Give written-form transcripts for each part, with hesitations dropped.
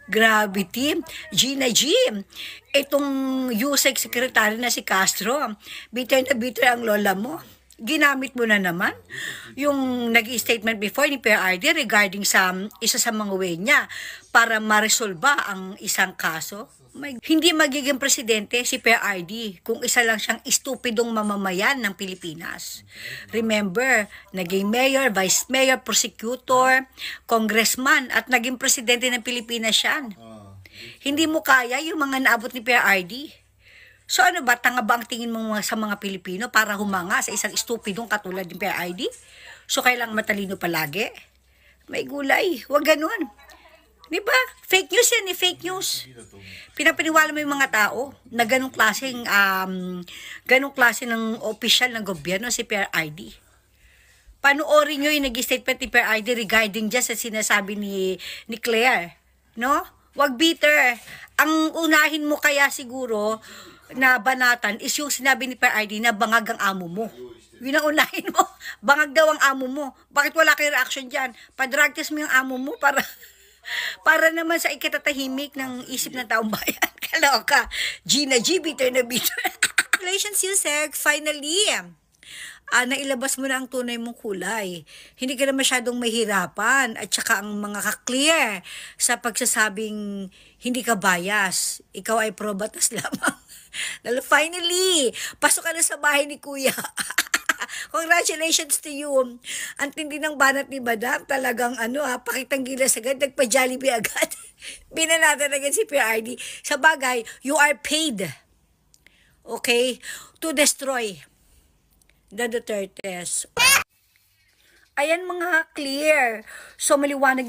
Grabe team. Gina G. Itong USEC secretary na si Castro, bitter na bitter ang lola mo. Ginamit mo na naman yung nag-statement before ni PRD regarding sa isa sa mga way niya para maresolba ang isang kaso. Hindi magiging presidente si PRD kung isa lang siyang estupidong mamamayan ng Pilipinas. Remember, naging mayor, vice mayor, prosecutor, congressman at naging presidente ng Pilipinas siyan. Hindi mo kaya yung mga naabot ni PRD. So ano ba, tanga ba ang tingin mo sa mga Pilipino para humanga sa isang estupidong katulad ni PRD? So kailangan matalino palagi? May gulay, wag ganun. Diba? Fake news yan, fake news. Pinapaniwala mo yung mga tao na ganong klase ng opisyal ng gobyerno si PRD. Panoorin nyo yung nag-statement ni PRD regarding dyan sa sinasabi ni Claire. No? Wag bitter. Ang unahin mo kaya siguro na banatan is yung sinabi ni PRD na bangag ang amo mo. Yun ang unahin mo. Bangag daw ang amo mo. Bakit wala kayong reaction dyan? Pa-drug test mo yung amo mo para naman sa ikatatahimik ng isip ng taong bayan. Kaloka. Gina G, bitter na bitter. Congratulations, Yusek. Finally, nailabas mo na ang tunay mong kulay. Hindi ka na masyadong mahirapan at saka ang mga ka-clear sa pagsasabing hindi ka bias. Ikaw ay probatas lamang. Finally, pasok ka na sa bahay ni Kuya. Congratulations to you. Ang tindi ng banat ni Madam. Talagang pakitang gilas agad. Nagpa-Jollibee agad. Binanatan agad si PRD. Sa bagay, you are paid. Okay? To destroy the Dutertes. Ayan mga clear. So maliwanag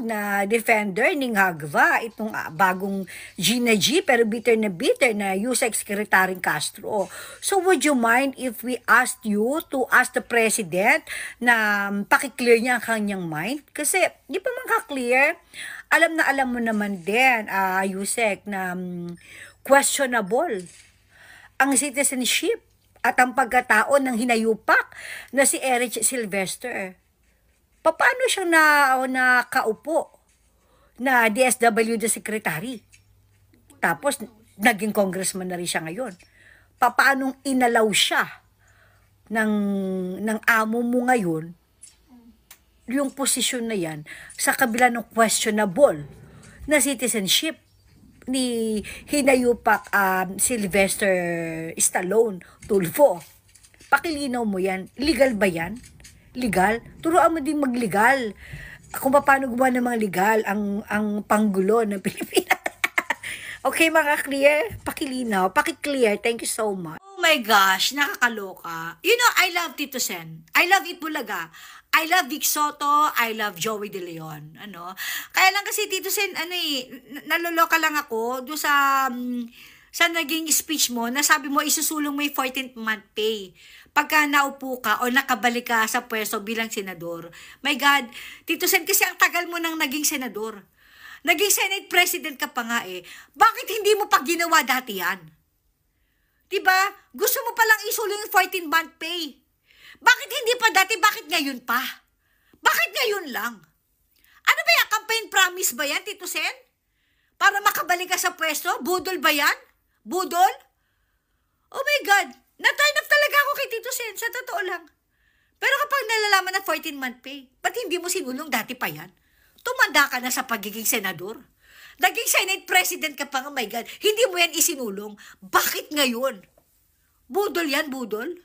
na defender ni Ngagva itong bagong Gina G pero bitter na USEC Secretary Castro. So would you mind if we asked you to ask the President na pakiclear niya ang kanyang mind? Kasi di pa man clear alam mo naman din USEC na questionable ang citizenship at ang pagkatao ng hinayupak na si Eric Sylvester. Paano siya nakaupo na DSWD secretary? Tapos, naging congressman na rin siya ngayon. Paanong inalaw siya ng amo mo ngayon yung posisyon na yan sa kabila ng questionable na citizenship ni hinayupak Sylvester Stallone Tulfo. Pakilinaw mo yan. Legal ba yan? Legal? Turuan mo din mag-legal. Kung paano gumawa ng mga legal ang panggulo ng Pilipinas. Okay mga clear? Pakilinaw. Pakiclear. Thank you so much. Oh my gosh, nakakaloka. You know, I love Tito Sen. I love Itbulaga. I love Vic Soto, I love Joey De Leon. Kaya lang kasi Tito Sen, naloloka lang ako doon sa naging speech mo, na sabi mo isusulong mo yung 14th month pay pagka naupo ka o nakabalik ka sa pwesto bilang senador. My God, Tito Sen, kasi ang tagal mo nang naging senador. Naging Senate President ka pa nga eh. Bakit hindi mo pa ginawa dati yan? Diba? Gusto mo palang isulong yung 14th month pay. Bakit hindi pa dati? Bakit ngayon pa? Bakit ngayon lang? Ano ba yan? Campaign promise ba yan, Tito Sen? Para makabalik ka sa pwesto? Budol ba yan? Budol? Oh my God! Na-turn off talaga ako kay Tito Sen, sa totoo lang. Pero kapag nalalaman na 14-month pay, ba't hindi mo sinulong dati pa yan? Tumanda ka na sa pagiging senador. Naging Senate President ka pa nga, my God. Hindi mo yan isinulong. Bakit ngayon? Budol yan, budol?